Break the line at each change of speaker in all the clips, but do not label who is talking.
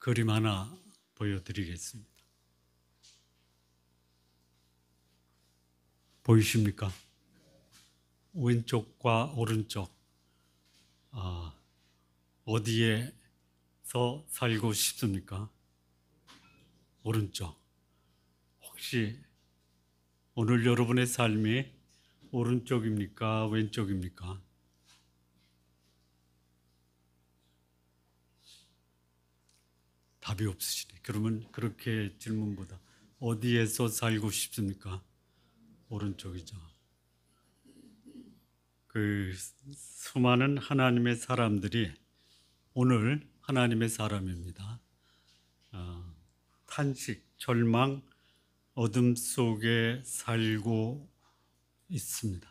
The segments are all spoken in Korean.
그림 하나 보여드리겠습니다. 보이십니까? 왼쪽과 오른쪽, 어디에서 살고 싶습니까? 오른쪽. 혹시 오늘 여러분의 삶이 오른쪽입니까? 왼쪽입니까? 답이 없으시네. 그러면 그렇게 질문보다 어디에서 살고 싶습니까? 오른쪽이죠. 그 수많은 하나님의 사람들이 오늘 하나님의 사람입니다. 탄식, 절망, 어둠 속에 살고 있습니다.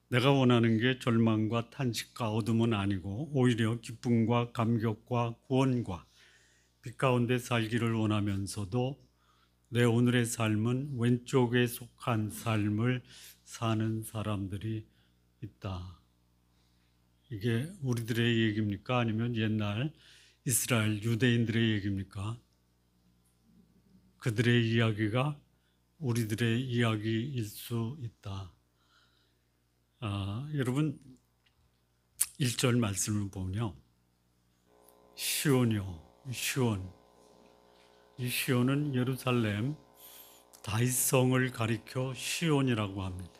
내가 원하는 게 절망과 탄식과 어둠은 아니고 오히려 기쁨과 감격과 구원과 빛 가운데 살기를 원하면서도 내 오늘의 삶은 왼쪽에 속한 삶을 사는 사람들이 있다. 이게 우리들의 얘기입니까? 아니면 옛날 이스라엘 유대인들의 얘기입니까? 그들의 이야기가 우리들의 이야기일 수 있다. 여러분 1절 말씀을 보면요, 시온이요, 시온. 이 시온은 예루살렘 다윗성을 가리켜 시온이라고 합니다.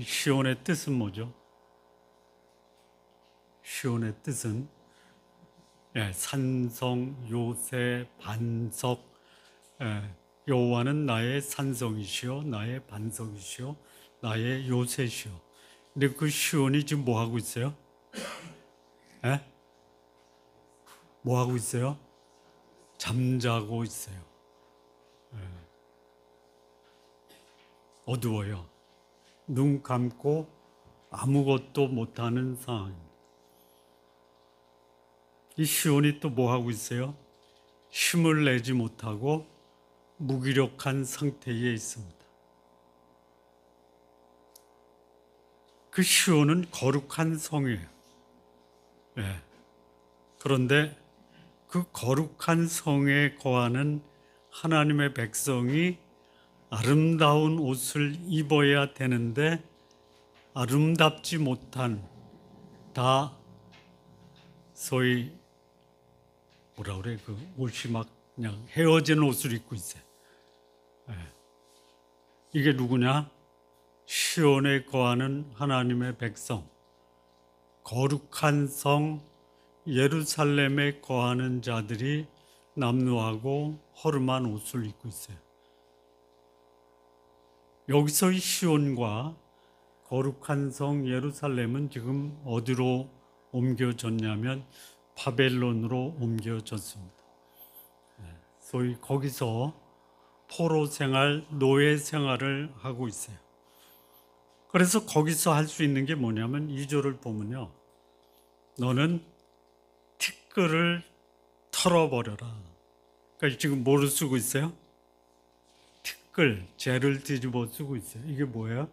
시온의 뜻은 뭐죠? 시온의 뜻은 산성, 요새, 반석. 여호와는 나의 산성이시요 나의 반석이시요 나의 요새시요. 근데 그 시온이 지금 뭐 하고 있어요? 뭐 하고 있어요? 잠자고 있어요. 어두워요. 눈 감고 아무것도 못하는 상황입니다. 이 시온이 또 뭐 하고 있어요? 힘을 내지 못하고 무기력한 상태에 있습니다. 그 시온은 거룩한 성이에요. 그런데 그 거룩한 성에 거하는 하나님의 백성이 아름다운 옷을 입어야 되는데 아름답지 못한, 다 소위 뭐라 그래, 그 옷이 막 그냥 헤어진 옷을 입고 있어요. 이게 누구냐? 시온에 거하는 하나님의 백성, 거룩한 성 예루살렘에 거하는 자들이 남루하고 허름한 옷을 입고 있어요. 여기서 이 시온과 거룩한 성 예루살렘은 지금 어디로 옮겨졌냐면 바벨론으로 옮겨졌습니다. 소위 거기서 포로 생활, 노예 생활을 하고 있어요. 그래서 거기서 할 수 있는 게 뭐냐면 2절을 보면요, 너는 티끌을 털어버려라. 그러니까 지금 뭐를 쓰고 있어요? 티끌, 재를 뒤집어 쓰고 있어요. 이게 뭐예요?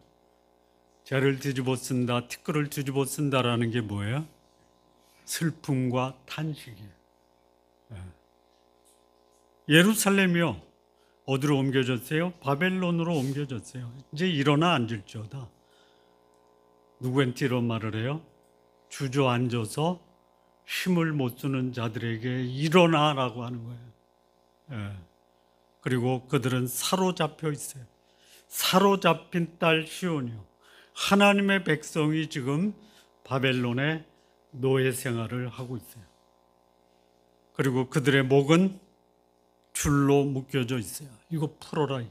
재를 뒤집어 쓴다, 티끌을 뒤집어 쓴다라는 게 뭐예요? 슬픔과 탄식이에요. 예루살렘이요, 어디로 옮겨졌어요? 바벨론으로 옮겨졌어요. 이제 일어나 앉을지어다. 누구한테 이런 말을 해요? 주저앉아서 힘을 못 쓰는 자들에게 일어나라고 하는 거예요. 그리고 그들은 사로잡혀 있어요. 사로잡힌 딸 시온이요, 하나님의 백성이 지금 바벨론의 노예 생활을 하고 있어요. 그리고 그들의 목은 줄로 묶여져 있어요. 이거 풀어라.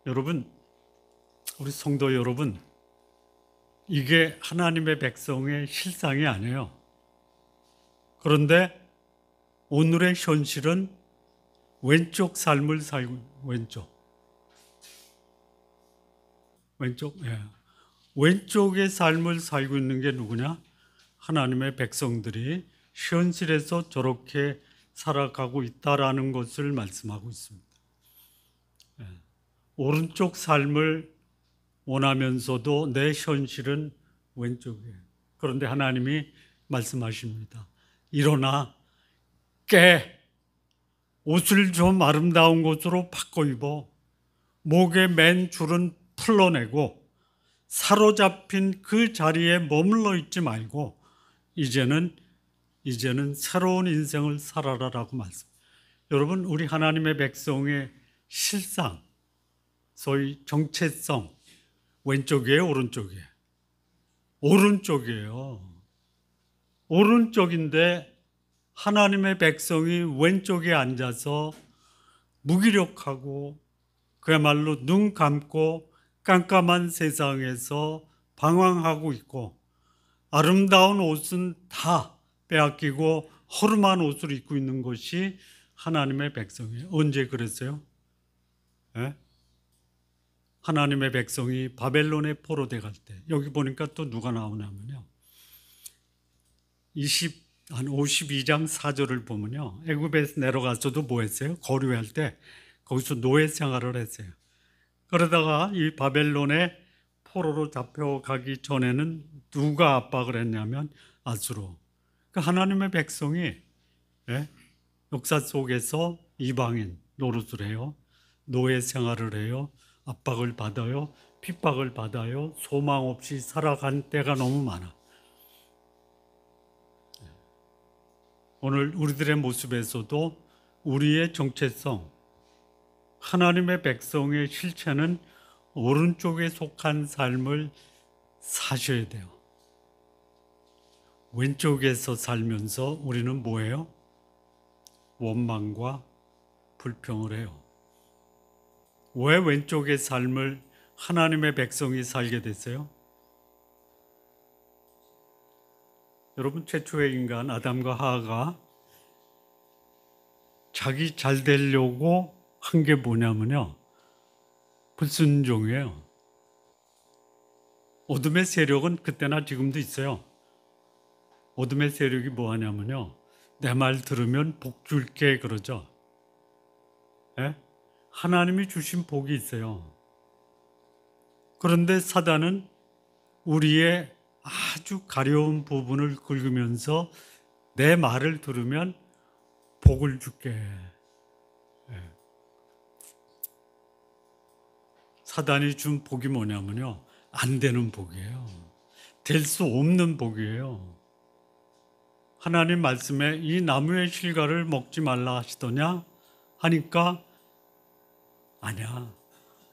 여러분, 우리 성도 여러분, 이게 하나님의 백성의 실상이 아니에요. 그런데 오늘의 현실은 왼쪽 삶을 살고, 왼쪽의 삶을 살고 있는 게 누구냐? 하나님의 백성들이 현실에서 저렇게 살아가고 있다라는 것을 말씀하고 있습니다. 오른쪽 삶을 원하면서도 내 현실은 왼쪽이에요. 그런데 하나님이 말씀하십니다. 일어나 깨, 옷을 좀 아름다운 것으로 바꿔 입어, 목에 맨 줄은 풀러내고 사로잡힌 그 자리에 머물러 있지 말고 이제는 새로운 인생을 살아라라고 말씀. 여러분, 우리 하나님의 백성의 실상, 소위 정체성, 왼쪽이에요, 오른쪽이에요? 오른쪽이에요. 오른쪽인데 하나님의 백성이 왼쪽에 앉아서 무기력하고 그야말로 눈 감고 깜깜한 세상에서 방황하고 있고, 아름다운 옷은 다 빼앗기고 허름한 옷을 입고 있는 것이 하나님의 백성이에요. 언제 그랬어요? 예? 하나님의 백성이 바벨론에 포로돼 갈 때, 여기 보니까 또 누가 나오냐면요, 한 52장 4절을 보면요, 애굽에서 내려가서도 뭐 했어요? 거류할 때 거기서 노예 생활을 했어요. 그러다가 이 바벨론에 포로로 잡혀가기 전에는 누가 압박을 했냐면 아수로. 그러니까 하나님의 백성이, 예? 역사 속에서 이방인 노릇을 해요. 노예 생활을 해요. 압박을 받아요. 핍박을 받아요. 소망 없이 살아간 때가 너무 많아. 오늘 우리들의 모습에서도 우리의 정체성, 하나님의 백성의 실체는 오른쪽에 속한 삶을 사셔야 돼요. 왼쪽에서 살면서 우리는 뭐예요? 원망과 불평을 해요. 왜 왼쪽의 삶을 하나님의 백성이 살게 됐어요? 여러분, 최초의 인간 아담과 하와가 자기 잘 되려고 한 게 뭐냐면요, 불순종이에요. 어둠의 세력은 그때나 지금도 있어요. 어둠의 세력이 뭐 하냐면요, 내 말 들으면 복 줄게 그러죠. 예? 하나님이 주신 복이 있어요. 그런데 사단은 우리의 아주 가려운 부분을 긁으면서 내 말을 들으면 복을 줄게. 예. 사단이 준 복이 뭐냐면요, 안 되는 복이에요. 될 수 없는 복이에요. 하나님 말씀에 이 나무의 실과를 먹지 말라 하시더냐 하니까 아니야,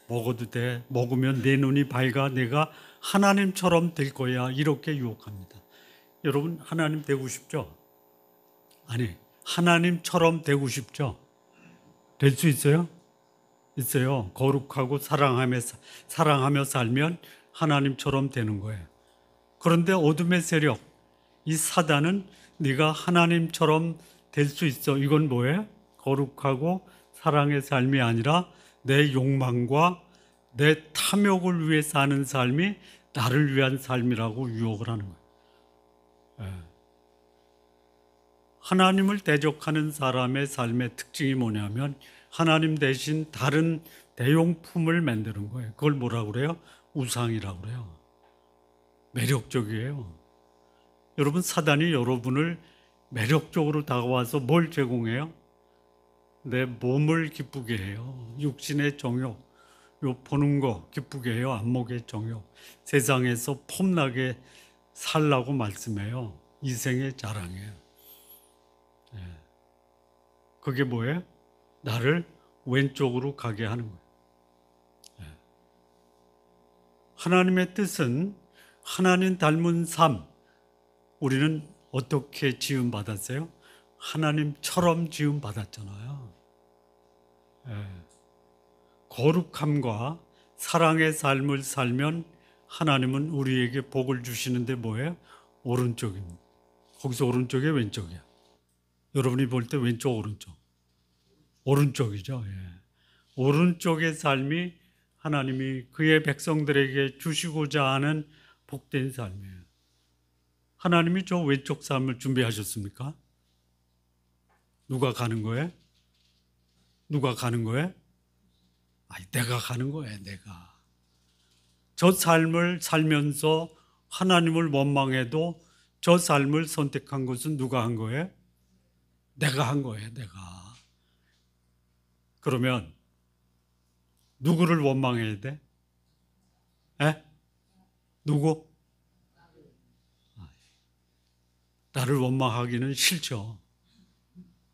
먹어도 돼. 먹으면 내 눈이 밝아. 내가 하나님처럼 될 거야. 이렇게 유혹합니다. 여러분, 하나님 되고 싶죠? 아니, 하나님처럼 되고 싶죠? 될 수 있어요? 있어요. 거룩하고 사랑하며 살면 하나님처럼 되는 거예요. 그런데 어둠의 세력, 이 사단은 네가 하나님처럼 될 수 있어. 이건 뭐예요? 거룩하고 사랑의 삶이 아니라 내 욕망과 내 탐욕을 위해 사는 삶이 나를 위한 삶이라고 유혹을 하는 거예요. 하나님을 대적하는 사람의 삶의 특징이 뭐냐면 하나님 대신 다른 대용품을 만드는 거예요. 그걸 뭐라고 그래요? 우상이라고 그래요. 매력적이에요. 여러분, 사단이 여러분을 매력적으로 다가와서 뭘 제공해요? 내 몸을 기쁘게 해요. 육신의 정욕, 요 보는 거 기쁘게 해요. 안목의 정욕, 세상에서 폼나게 살라고 말씀해요. 이생의 자랑이에요. 그게 뭐예요? 나를 왼쪽으로 가게 하는 거예요. 하나님의 뜻은 하나님 닮은 삶. 우리는 어떻게 지음 받았어요? 하나님처럼 지음 받았잖아요. 거룩함과 사랑의 삶을 살면 하나님은 우리에게 복을 주시는데 뭐예요? 오른쪽입니다. 거기서 오른쪽이에요, 왼쪽이에요? 여러분이 볼 때 왼쪽, 오른쪽? 오른쪽이죠. 오른쪽의 삶이 하나님이 그의 백성들에게 주시고자 하는 복된 삶이에요. 하나님이 저 왼쪽 삶을 준비하셨습니까? 누가 가는 거예요? 누가 가는 거예요? 아니, 내가 가는 거예요, 내가. 저 삶을 살면서 하나님을 원망해도 저 삶을 선택한 것은 누가 한 거예요? 내가 한 거예요, 내가. 그러면 누구를 원망해야 돼? 에? 누구? 나를 원망하기는 싫죠.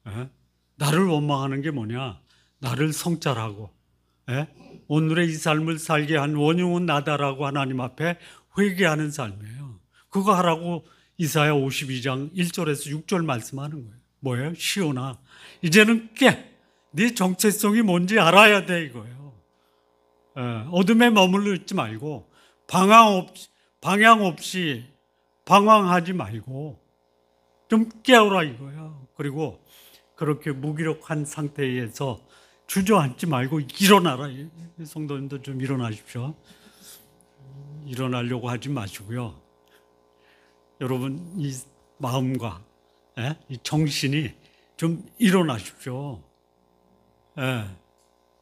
에? 나를 원망하는 게 뭐냐? 나를 성찰하고, 에? 오늘의 이 삶을 살게 한 원흉은 나다라고 하나님 앞에 회개하는 삶이에요. 그거 하라고 이사야 52장 1절에서 6절 말씀하는 거예요. 뭐예요? 시온아, 이제는 깨. 네 정체성이 뭔지 알아야 돼, 이거예요. 어둠에 머물러 있지 말고 방향 없이 방황하지 말고 좀 깨어라 이거예요. 그리고 그렇게 무기력한 상태에서 주저앉지 말고 일어나라. 성도님도 좀 일어나십시오. 일어나려고 하지 마시고요. 여러분 이 마음과 이 정신이 좀 일어나십시오.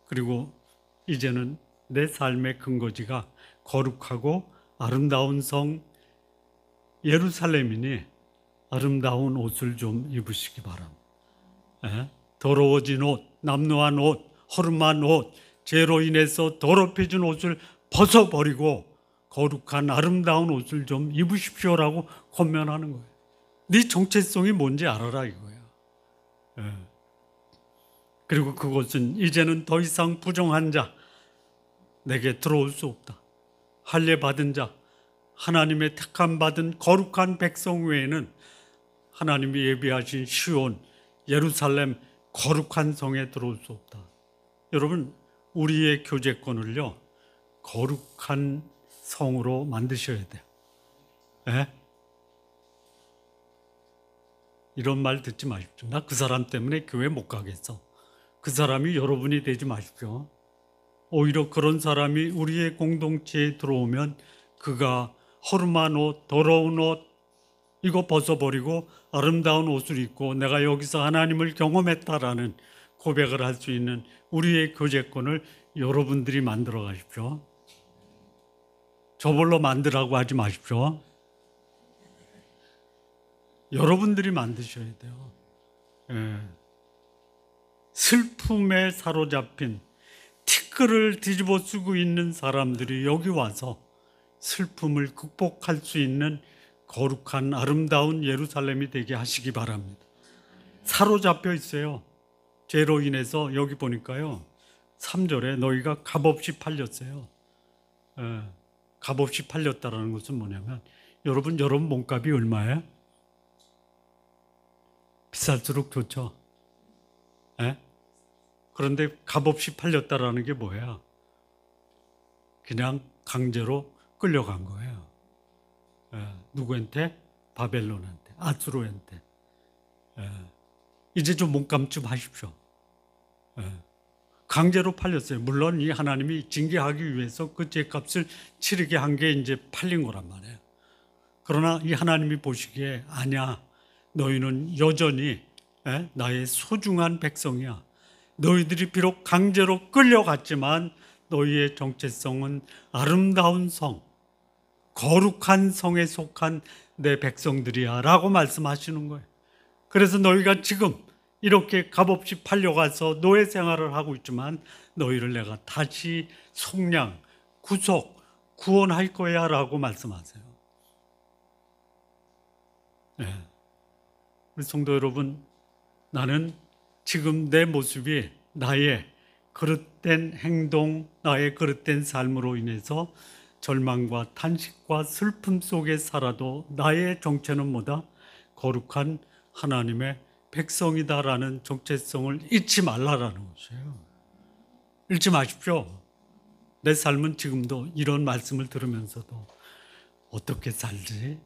그리고 이제는 내 삶의 근거지가 거룩하고 아름다운 성 예루살렘이니 아름다운 옷을 좀 입으시기 바랍니다. 더러워진 옷, 남루한 옷, 허름한 옷, 죄로 인해서 더럽혀진 옷을 벗어버리고 거룩한 아름다운 옷을 좀 입으십시오라고 권면하는 거예요. 네 정체성이 뭔지 알아라 이거예요. 그리고 그것은 이제는 더 이상 부정한 자 내게 들어올 수 없다. 할례 받은 자, 하나님의 택함 받은 거룩한 백성 외에는 하나님이 예비하신 시온, 예루살렘 거룩한 성에 들어올 수 없다. 여러분, 우리의 교제권을요, 거룩한 성으로 만드셔야 돼요. 이런 말 듣지 마십시오. 나 그 사람 때문에 교회 못 가겠어. 그 사람이 여러분이 되지 마십시오. 오히려 그런 사람이 우리의 공동체에 들어오면 그가 허름한 옷, 더러운 옷 이거 벗어버리고 아름다운 옷을 입고 내가 여기서 하나님을 경험했다라는 고백을 할 수 있는 우리의 교제권을 여러분들이 만들어 가십시오. 저걸로 만들라고 하지 마십시오. 여러분들이 만드셔야 돼요. 슬픔에 사로잡힌 티끌을 뒤집어 쓰고 있는 사람들이 여기 와서 슬픔을 극복할 수 있는 거룩한 아름다운 예루살렘이 되게 하시기 바랍니다. 사로잡혀 있어요. 죄로 인해서 여기 보니까요. 3절에 너희가 값없이 팔렸어요. 값없이 팔렸다라는 것은 뭐냐면 여러분 몸값이 얼마예요? 비쌀수록 좋죠. 그런데 값없이 팔렸다라는 게 뭐야? 그냥 강제로 끌려간 거예요. 누구한테? 바벨론한테, 아수르한테. 이제 좀 몸감 좀 하십시오. 강제로 팔렸어요. 물론 이 하나님이 징계하기 위해서 그 죄값을 치르게 한 게 이제 팔린 거란 말이에요. 그러나 이 하나님이 보시기에 아니야. 너희는 여전히 나의 소중한 백성이야. 너희들이 비록 강제로 끌려갔지만 너희의 정체성은 아름다운 성, 거룩한 성에 속한 내 백성들이야 라고 말씀하시는 거예요. 그래서 너희가 지금 이렇게 값없이 팔려가서 노예 생활을 하고 있지만 너희를 내가 다시 속량, 구속, 구원할 거야 라고 말씀하세요. 우리 성도 여러분, 나는 지금 내 모습이 나의 그릇된 행동, 나의 그릇된 삶으로 인해서 절망과 탄식과 슬픔 속에 살아도 나의 정체는 뭐다? 거룩한 하나님의 백성이다라는 정체성을 잊지 말라라는 것이에요. 잊지 마십시오. 내 삶은 지금도 이런 말씀을 들으면서도 어떻게 살지?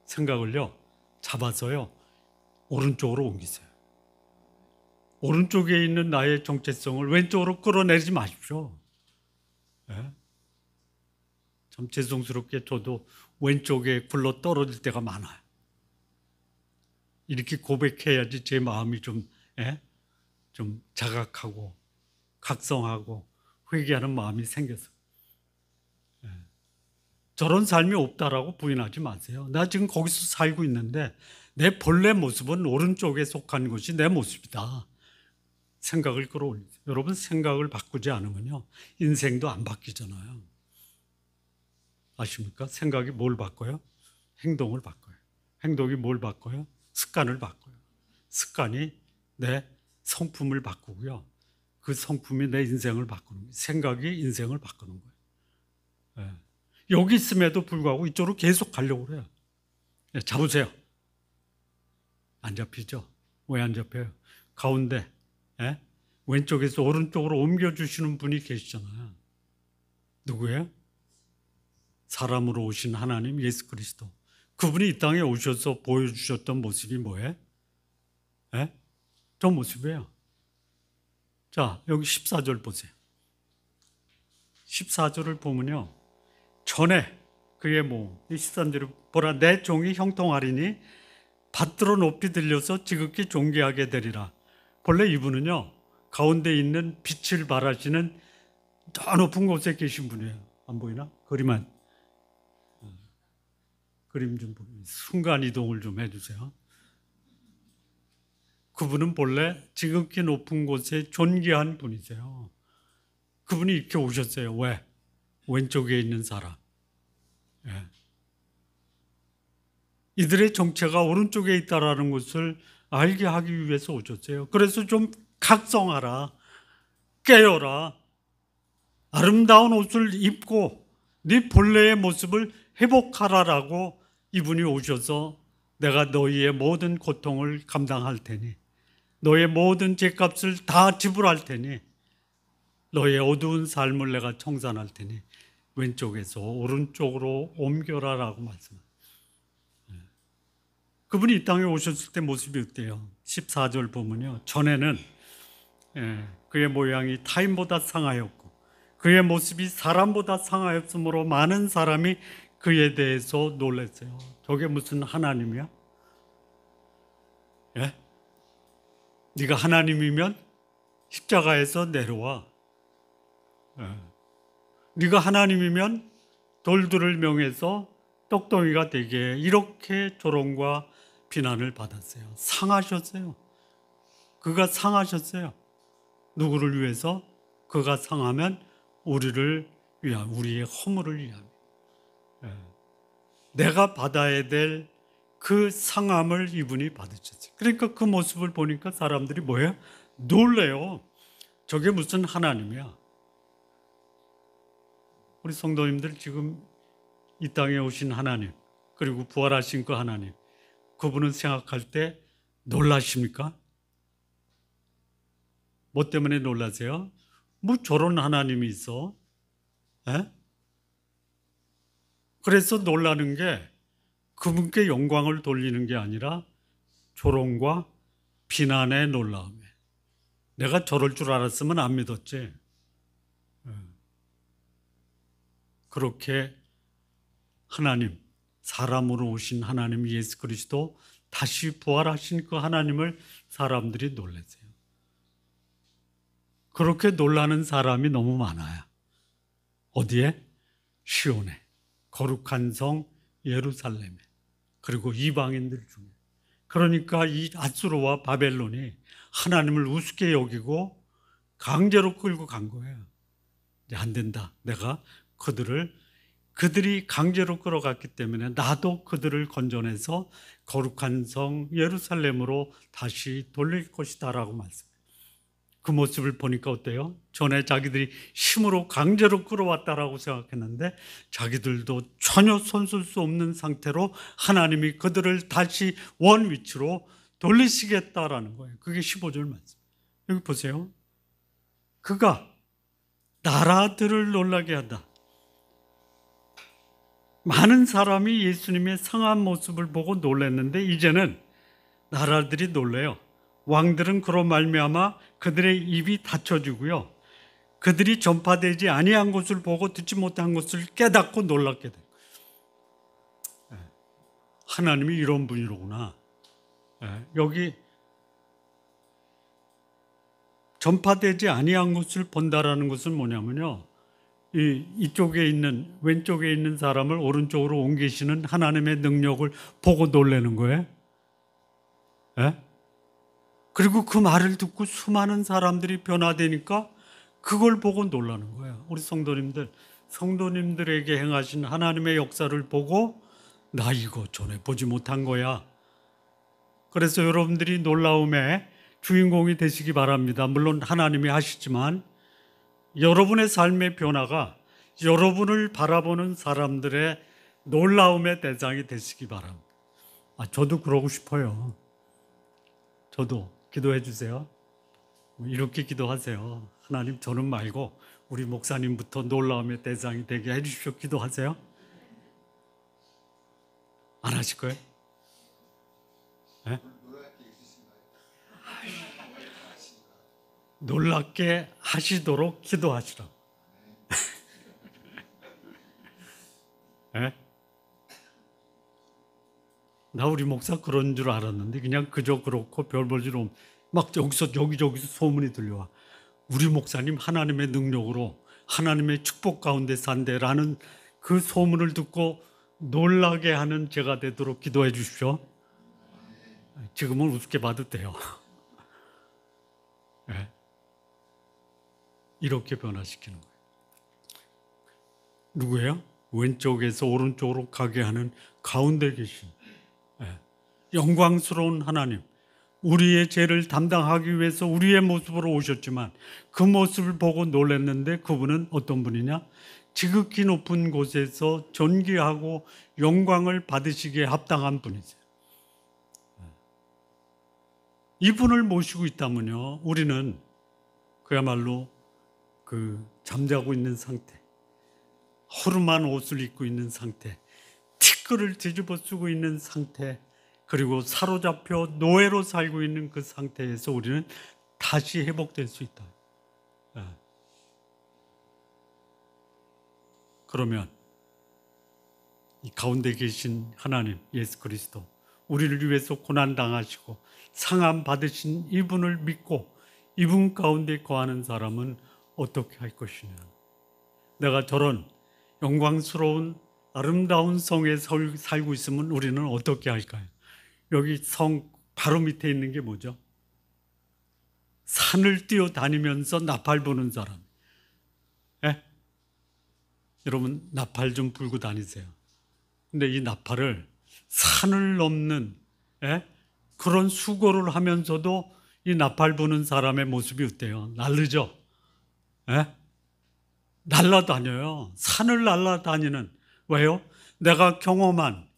생각을요, 잡아서요, 오른쪽으로 옮기세요. 오른쪽에 있는 나의 정체성을 왼쪽으로 끌어내지 마십시오. 참 죄송스럽게 저도 왼쪽에 굴러 떨어질 때가 많아요. 이렇게 고백해야지 제 마음이 좀 자각하고 각성하고 회개하는 마음이 생겨서. 저런 삶이 없다라고 부인하지 마세요. 나 지금 거기서 살고 있는데 내 본래 모습은 오른쪽에 속한 것이 내 모습이다. 생각을 끌어올리세요. 여러분, 생각을 바꾸지 않으면요, 인생도 안 바뀌잖아요. 아십니까? 생각이 뭘 바꿔요? 행동을 바꿔요. 행동이 뭘 바꿔요? 습관을 바꿔요. 습관이 내 성품을 바꾸고요. 그 성품이 내 인생을 바꾸는 거예요. 생각이 인생을 바꾸는 거예요. 예. 여기 있음에도 불구하고 이쪽으로 계속 가려고 그래요. 예, 잡으세요. 안 잡히죠? 왜 안 잡혀요? 가운데, 예? 왼쪽에서 오른쪽으로 옮겨주시는 분이 계시잖아요. 누구예요? 사람으로 오신 하나님 예수 그리스도. 그분이 이 땅에 오셔서 보여주셨던 모습이 뭐예요? 예? 저 모습이에요. 자, 여기 14절 보세요. 14절을 보면요, 전에 그의 뭐 13절을 보라, 내 종이 형통하리니 받들어 높이 들려서 지극히 존귀하게 되리라. 본래 이분은요, 가운데 있는 빛을 발하시는 저 높은 곳에 계신 분이에요. 안 보이나? 그림 좀 보면 순간 이동을 좀 해주세요. 그분은 본래 지극히 높은 곳에 존귀한 분이세요. 그분이 이렇게 오셨어요. 왜? 왼쪽에 있는 사람. 예. 이들의 정체가 오른쪽에 있다라는 것을 알게 하기 위해서 오셨어요. 그래서 좀 각성하라, 깨어라, 아름다운 옷을 입고 네 본래의 모습을 회복하라라고 이분이 오셔서 내가 너희의 모든 고통을 감당할 테니, 너의 모든 죄값을 다 지불할 테니, 너의 어두운 삶을 내가 청산할 테니 왼쪽에서 오른쪽으로 옮겨라라고 말씀합니다. 그분이 이 땅에 오셨을 때 모습이 어때요? 14절 보면요, 전에는 그의 모양이 타인보다 상하였고 그의 모습이 사람보다 상하였으므로 많은 사람이 그에 대해서 놀랐어요. 저게 무슨 하나님이야? 예? 네가 하나님이면 십자가에서 내려와. 예. 네가 하나님이면 돌들을 명해서 떡덩이가 되게, 이렇게 조롱과 비난을 받았어요. 상하셨어요. 그가 상하셨어요. 누구를 위해서? 그가 상하면 우리를 위한, 우리의 허물을 위한. 내가 받아야 될 그 상함을 이분이 받으셨어요. 그러니까 그 모습을 보니까 사람들이 뭐예요? 놀래요. 저게 무슨 하나님이야? 우리 성도님들 지금 이 땅에 오신 하나님, 그리고 부활하신 그 하나님, 그분은 생각할 때 놀라십니까? 뭐 때문에 놀라세요? 뭐 저런 하나님이 있어? 에? 그래서 놀라는 게 그분께 영광을 돌리는 게 아니라 조롱과 비난의 놀라움에, 내가 저럴 줄 알았으면 안 믿었지. 그렇게 하나님, 사람으로 오신 하나님 예수 그리스도, 다시 부활하신 그 하나님을 사람들이 놀랐어요. 그렇게 놀라는 사람이 너무 많아요. 어디에? 시온에, 거룩한 성 예루살렘에, 그리고 이방인들 중에. 그러니까 이 아수르와 바벨론이 하나님을 우습게 여기고 강제로 끌고 간 거예요. 이제 안 된다. 내가 그들이 강제로 끌어갔기 때문에 나도 그들을 건져내서 거룩한 성 예루살렘으로 다시 돌릴 것이다라고 말씀해요. 그 모습을 보니까 어때요? 전에 자기들이 힘으로 강제로 끌어왔다라고 생각했는데 자기들도 전혀 손쓸 수 없는 상태로 하나님이 그들을 다시 원 위치로 돌리시겠다라는 거예요. 그게 15절 말씀. 여기 보세요. 그가 나라들을 놀라게 한다. 많은 사람이 예수님의 상한 모습을 보고 놀랐는데 이제는 나라들이 놀래요. 왕들은 그로 말미암아 그들의 입이 닫혀지고요, 그들이 전파되지 아니한 것을 보고 듣지 못한 것을 깨닫고 놀랍게 돼요. 하나님이 이런 분이로구나. 여기 전파되지 아니한 것을 본다라는 것은 뭐냐면요, 이쪽에 있는 왼쪽에 있는 사람을 오른쪽으로 옮기시는 하나님의 능력을 보고 놀라는 거예요. 예? 그리고 그 말을 듣고 수많은 사람들이 변화되니까 그걸 보고 놀라는 거예요. 우리 성도님들에게 행하신 하나님의 역사를 보고 나 이거 전에 보지 못한 거야. 그래서 여러분들이 놀라움의 주인공이 되시기 바랍니다. 물론 하나님이 하시지만 여러분의 삶의 변화가 여러분을 바라보는 사람들의 놀라움의 대상이 되시기 바랍니다. 저도 그러고 싶어요. 저도 기도해 주세요. 이렇게 기도하세요. 하나님, 저는 말고 우리 목사님부터 놀라움의 대상이 되게 해 주십시오. 기도하세요. 안 하실 거예요? 네? 놀랍게 하시도록 기도하시라. 네? 나 우리 목사 그런 줄 알았는데 그냥 그저 그렇고 별 볼 줄 없는 막 여기저기서 소문이 들려와. 우리 목사님 하나님의 능력으로 하나님의 축복 가운데 산대라는 그 소문을 듣고 놀라게 하는 제가 되도록 기도해 주십시오. 지금은 우습게 봐도 돼요. 네. 이렇게 변화시키는 거예요. 누구예요? 왼쪽에서 오른쪽으로 가게 하는 가운데 계신 영광스러운 하나님, 우리의 죄를 담당하기 위해서 우리의 모습으로 오셨지만 그 모습을 보고 놀랐는데 그분은 어떤 분이냐? 지극히 높은 곳에서 존귀하고 영광을 받으시기에 합당한 분이세요. 이분을 모시고 있다면요, 우리는 그야말로 잠자고 있는 상태, 허름한 옷을 입고 있는 상태, 티끌을 뒤집어 쓰고 있는 상태, 그리고 사로잡혀 노예로 살고 있는 그 상태에서 우리는 다시 회복될 수 있다. 그러면 이 가운데 계신 하나님 예수 그리스도, 우리를 위해서 고난당하시고 상함 받으신 이분을 믿고 이분 가운데 거하는 사람은 어떻게 할 것이냐. 내가 저런 영광스러운 아름다운 성에 살고 있으면 우리는 어떻게 할까요? 여기 성 바로 밑에 있는 게 뭐죠? 산을 뛰어다니면서 나팔 부는 사람. 예? 여러분 나팔 좀 불고 다니세요. 근데 이 나팔을 산을 넘는 그런 수고를 하면서도 이 나팔 부는 사람의 모습이 어때요? 날르죠? 날아다녀요. 산을 날아다니는. 왜요? 내가 경험한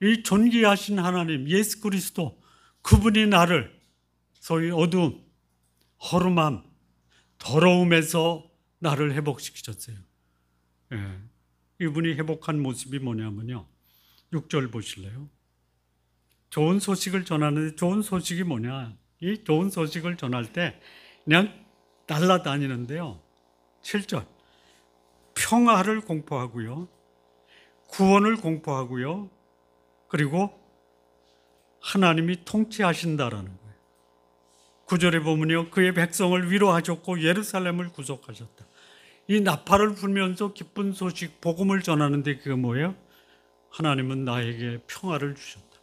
이 존귀하신 하나님 예수 그리스도, 그분이 나를 소위 어두움, 허름함, 더러움에서 나를 회복시키셨어요. 이분이 회복한 모습이 뭐냐면요, 6절 보실래요? 좋은 소식을 전하는데 좋은 소식이 뭐냐? 이 좋은 소식을 전할 때 그냥 날아다니는데요, 7절 평화를 공포하고요, 구원을 공포하고요, 그리고 하나님이 통치하신다라는 거예요. 9절에 보면요, 그의 백성을 위로하셨고 예루살렘을 구속하셨다. 이 나팔을 불면서 기쁜 소식, 복음을 전하는데 그게 뭐예요? 하나님은 나에게 평화를 주셨다.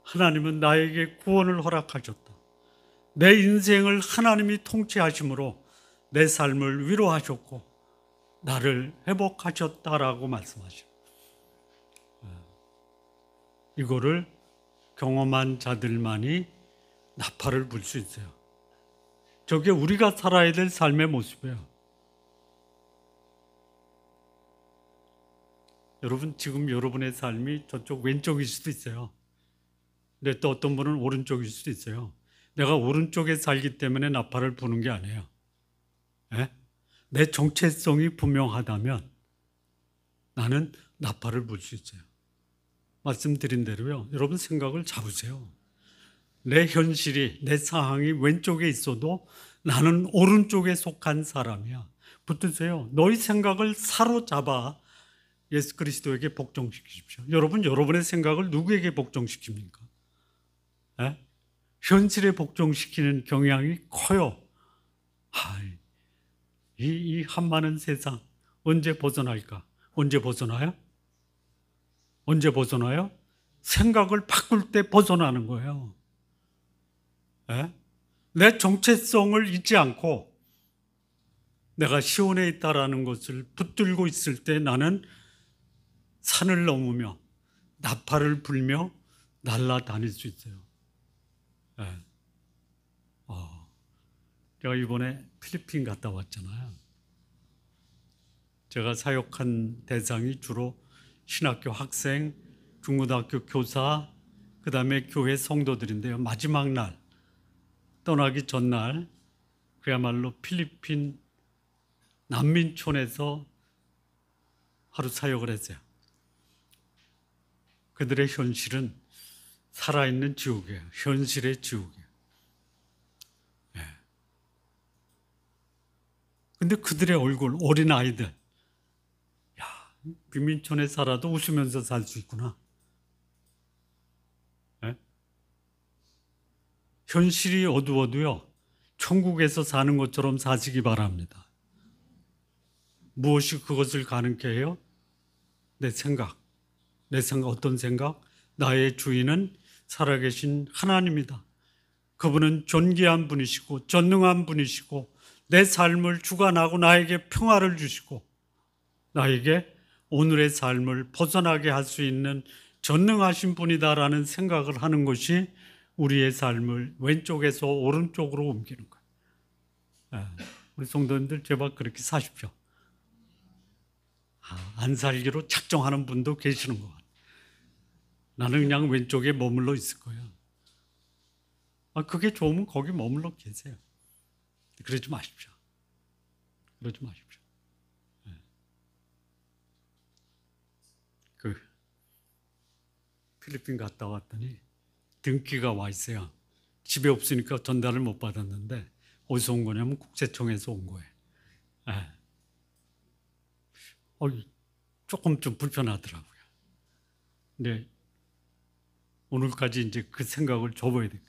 하나님은 나에게 구원을 허락하셨다. 내 인생을 하나님이 통치하심으로 내 삶을 위로하셨고 나를 회복하셨다라고 말씀하십니다. 이거를 경험한 자들만이 나팔을 불 수 있어요. 저게 우리가 살아야 될 삶의 모습이에요. 여러분, 지금 여러분의 삶이 저쪽 왼쪽일 수도 있어요. 근데 또 어떤 분은 오른쪽일 수도 있어요. 내가 오른쪽에 살기 때문에 나팔을 부는 게 아니에요. 내 정체성이 분명하다면 나는 나팔을 불 수 있어요. 말씀드린 대로요, 여러분 생각을 잡으세요. 내 현실이, 내 상황이 왼쪽에 있어도 나는 오른쪽에 속한 사람이야. 붙드세요. 너희 생각을 사로잡아 예수 그리스도에게 복종시키십시오. 여러분, 여러분의 생각을 누구에게 복종시킵니까? 현실에 복종시키는 경향이 커요. 이 한많은 세상, 언제 벗어날까? 언제 벗어나요? 언제 벗어나요? 생각을 바꿀 때 벗어나는 거예요. 예? 내 정체성을 잊지 않고 내가 시온에 있다라는 것을 붙들고 있을 때 나는 산을 넘으며 나팔을 불며 날아다닐 수 있어요. 예. 제가 이번에 필리핀 갔다 왔잖아요. 제가 사역한 대상이 주로 신학교 학생, 중고등학교 교사, 그 다음에 교회 성도들인데요. 마지막 날, 떠나기 전날 그야말로 필리핀 난민촌에서 하루 사역을 했어요. 그들의 현실은 살아있는 지옥이에요. 현실의 지옥이에요. 근데 그들의 얼굴, 어린 아이들, 야, 빈민촌에 살아도 웃으면서 살 수 있구나. 예? 현실이 어두워도요, 천국에서 사는 것처럼 사시기 바랍니다. 무엇이 그것을 가능케 해요? 내 생각. 어떤 생각? 나의 주인은 살아계신 하나님이다. 그분은 존귀한 분이시고 전능한 분이시고 내 삶을 주관하고 나에게 평화를 주시고 나에게 오늘의 삶을 벗어나게 할 수 있는 전능하신 분이다라는 생각을 하는 것이 우리의 삶을 왼쪽에서 오른쪽으로 옮기는 거예요. 우리 성도님들 제발 그렇게 사십시오. 안 살기로 작정하는 분도 계시는 것 같아요. 나는 그냥 왼쪽에 머물러 있을 거야. 그게 좋으면 거기 머물러 계세요. 그러지 마십시오. 그러지 마십시오. 필리핀 갔다 왔더니 등기가 와 있어요. 집에 없으니까 전달을 못 받았는데 어디서 온 거냐면 국세청에서 온 거예요. 조금 좀 불편하더라고요. 근데 오늘까지 이제 그 생각을 접어야 돼요.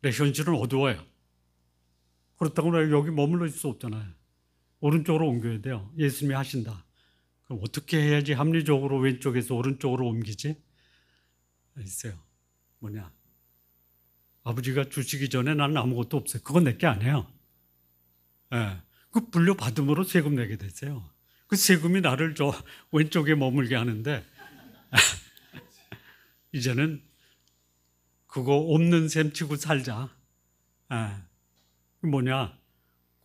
내 현실은 어두워요. 그렇다고 내가 여기 머물러 있을 수 없잖아요. 오른쪽으로 옮겨야 돼요. 예수님이 하신다. 그럼 어떻게 해야지 합리적으로 왼쪽에서 오른쪽으로 옮기지? 있어요. 뭐냐? 아버지가 주시기 전에 나는 아무것도 없어요. 그건 내게 아니에요. 그 물려받음으로 세금 내게 되세요. 그 세금이 나를 저 왼쪽에 머물게 하는데 이제는 그거 없는 셈 치고 살자. 뭐냐?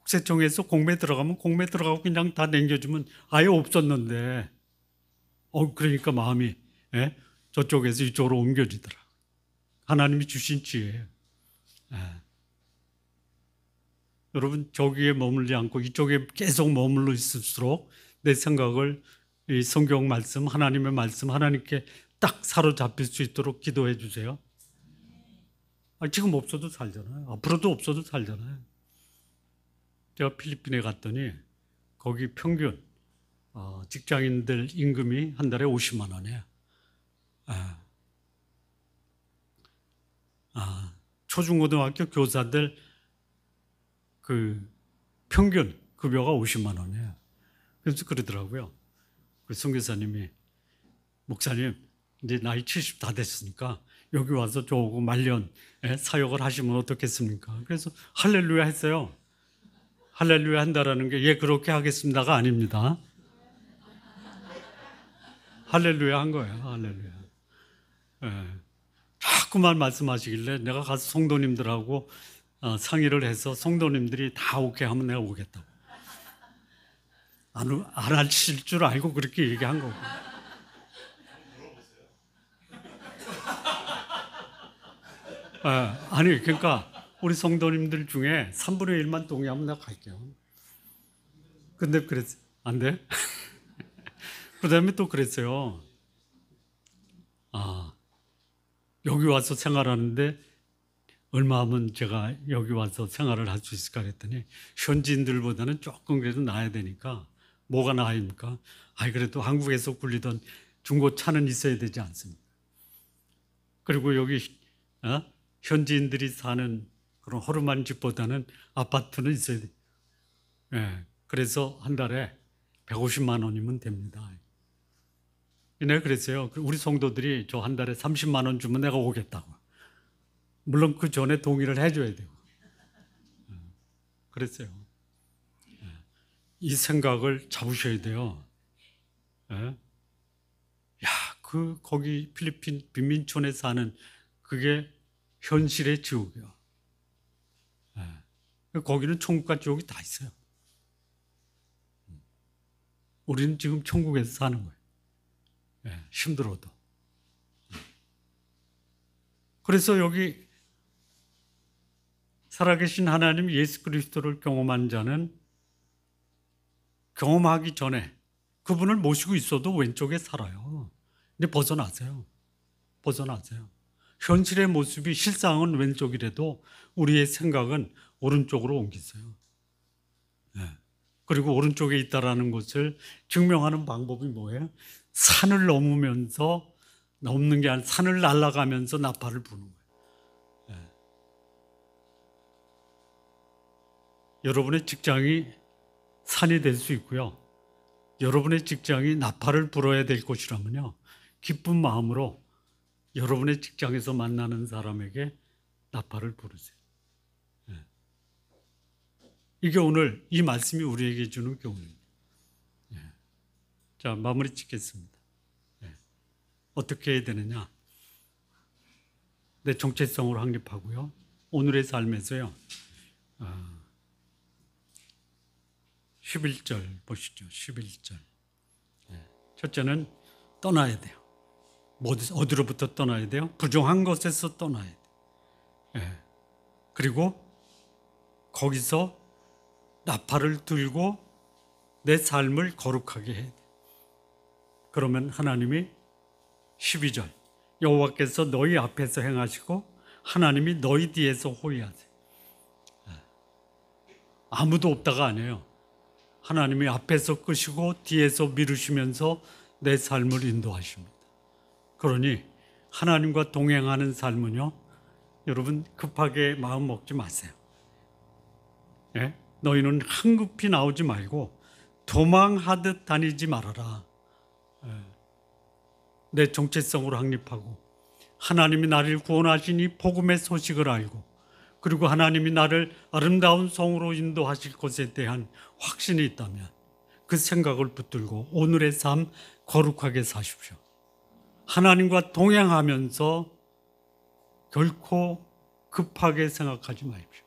국세청에서 공매 들어가면 공매 들어가고 그냥 다 남겨주면 아예 없었는데 그러니까 마음이 저쪽에서 이쪽으로 옮겨지더라. 하나님이 주신 지혜예요. 여러분 저기에 머물지 않고 이쪽에 계속 머물러 있을수록 내 생각을 이 성경 말씀, 하나님의 말씀, 하나님께 딱 사로잡힐 수 있도록 기도해 주세요. 지금 없어도 살잖아요. 앞으로도 없어도 살잖아요. 제가 필리핀에 갔더니 거기 평균 직장인들 임금이 한 달에 50만 원이에요. 초중고등학교 교사들 그 평균 급여가 50만 원이에요. 그래서 그러더라고요. 그 선교사님이 목사님 이제 나이 70 다 됐으니까 여기 와서 조금 말년 사역을 하시면 어떻겠습니까? 그래서 할렐루야 했어요. 할렐루야 한다라는 게 예 그렇게 하겠습니다가 아닙니다. 할렐루야 한 거예요. 할렐루야. 자꾸만 말씀하시길래 내가 가서 성도님들하고 상의를 해서 성도님들이 다 오케이 하면 내가 오겠다고. 안 하실 줄 알고 그렇게 얘기한 거고. 아니 그러니까 우리 성도님들 중에 3분의 1만 동의하면 내가 갈게요. 근데 그랬어요. 안 돼? 그 다음에 또 그랬어요. 여기 와서 생활하는데 얼마 하면 제가 여기 와서 생활을 할 수 있을까 그랬더니 현지인들보다는 조금 그래도 나아야 되니까 뭐가 나아입니까? 그래도 한국에서 굴리던 중고차는 있어야 되지 않습니까? 그리고 여기 현지인들이 사는 그런 허름한 집보다는 아파트는 있어야 돼. 그래서 한 달에 150만 원이면 됩니다. 내가 그랬어요. 우리 성도들이 저 한 달에 30만 원 주면 내가 오겠다고. 물론 그 전에 동의를 해줘야 되고. 그랬어요. 이 생각을 잡으셔야 돼요. 예? 야, 거기 필리핀 빈민촌에 사는 그게 현실의 지옥이야. 예. 거기는 천국과 지옥이 다 있어요. 우리는 지금 천국에서 사는 거예요. 예, 힘들어도. 그래서 여기 살아계신 하나님 예수 그리스도를 경험한 자는 경험하기 전에 그분을 모시고 있어도 왼쪽에 살아요. 근데 벗어나세요. 벗어나세요. 현실의 모습이 실상은 왼쪽이라도 우리의 생각은 오른쪽으로 옮기세요. 네. 그리고 오른쪽에 있다라는 것을 증명하는 방법이 뭐예요? 산을 넘으면서 넘는 게 아니라 산을 날아가면서 나팔을 부는 거예요. 네. 여러분의 직장이 산이 될 수 있고요. 여러분의 직장이 나팔을 불어야 될 곳이라면요. 기쁜 마음으로 여러분의 직장에서 만나는 사람에게 나팔을 부르세요. 네. 이게 오늘 이 말씀이 우리에게 주는 교훈입니다. 네. 자, 마무리 짓겠습니다. 네. 어떻게 해야 되느냐? 내 정체성을 확립하고요. 오늘의 삶에서요. 11절 보시죠. 11절. 첫째는 떠나야 돼요. 어디로부터 떠나야 돼요? 부정한 것에서 떠나야 돼요. 그리고 거기서 나팔을 들고 내 삶을 거룩하게 해야 돼요. 그러면 하나님이 12절 여호와께서 너희 앞에서 행하시고 하나님이 너희 뒤에서 호위하세요. 아무도 없다가 아니에요. 하나님이 앞에서 끄시고 뒤에서 미루시면서 내 삶을 인도하십니다. 그러니 하나님과 동행하는 삶은요, 여러분 급하게 마음 먹지 마세요. 예? 너희는 황급히 나오지 말고 도망하듯 다니지 말아라. 내 정체성으로 확립하고 하나님이 나를 구원하시니 복음의 소식을 알고 그리고 하나님이 나를 아름다운 성으로 인도하실 것에 대한 확신이 있다면 그 생각을 붙들고 오늘의 삶 거룩하게 사십시오. 하나님과 동행하면서 결코 급하게 생각하지 마십시오.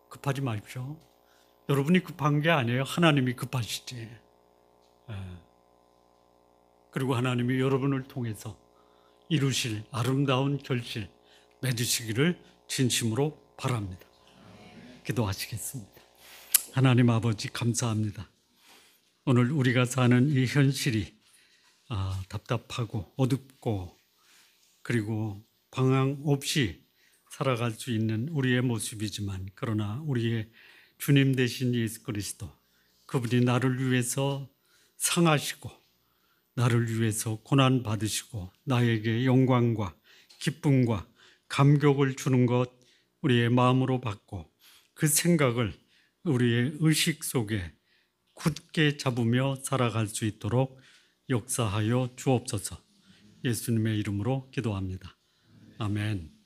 급하지 마십시오. 여러분이 급한 게 아니에요. 하나님이 급하시지. 그리고 하나님이 여러분을 통해서 이루실 아름다운 결실 맺으시기를 진심으로 바랍니다. 기도하시겠습니다. 하나님 아버지 감사합니다. 오늘 우리가 사는 이 현실이 답답하고 어둡고 그리고 방향 없이 살아갈 수 있는 우리의 모습이지만 그러나 우리의 주님 되신 예수 그리스도 그분이 나를 위해서 상하시고 나를 위해서 고난 받으시고 나에게 영광과 기쁨과 감격을 주는 것 우리의 마음으로 받고 그 생각을 우리의 의식 속에 굳게 잡으며 살아갈 수 있도록 역사하여 주옵소서. 예수님의 이름으로 기도합니다. 아멘.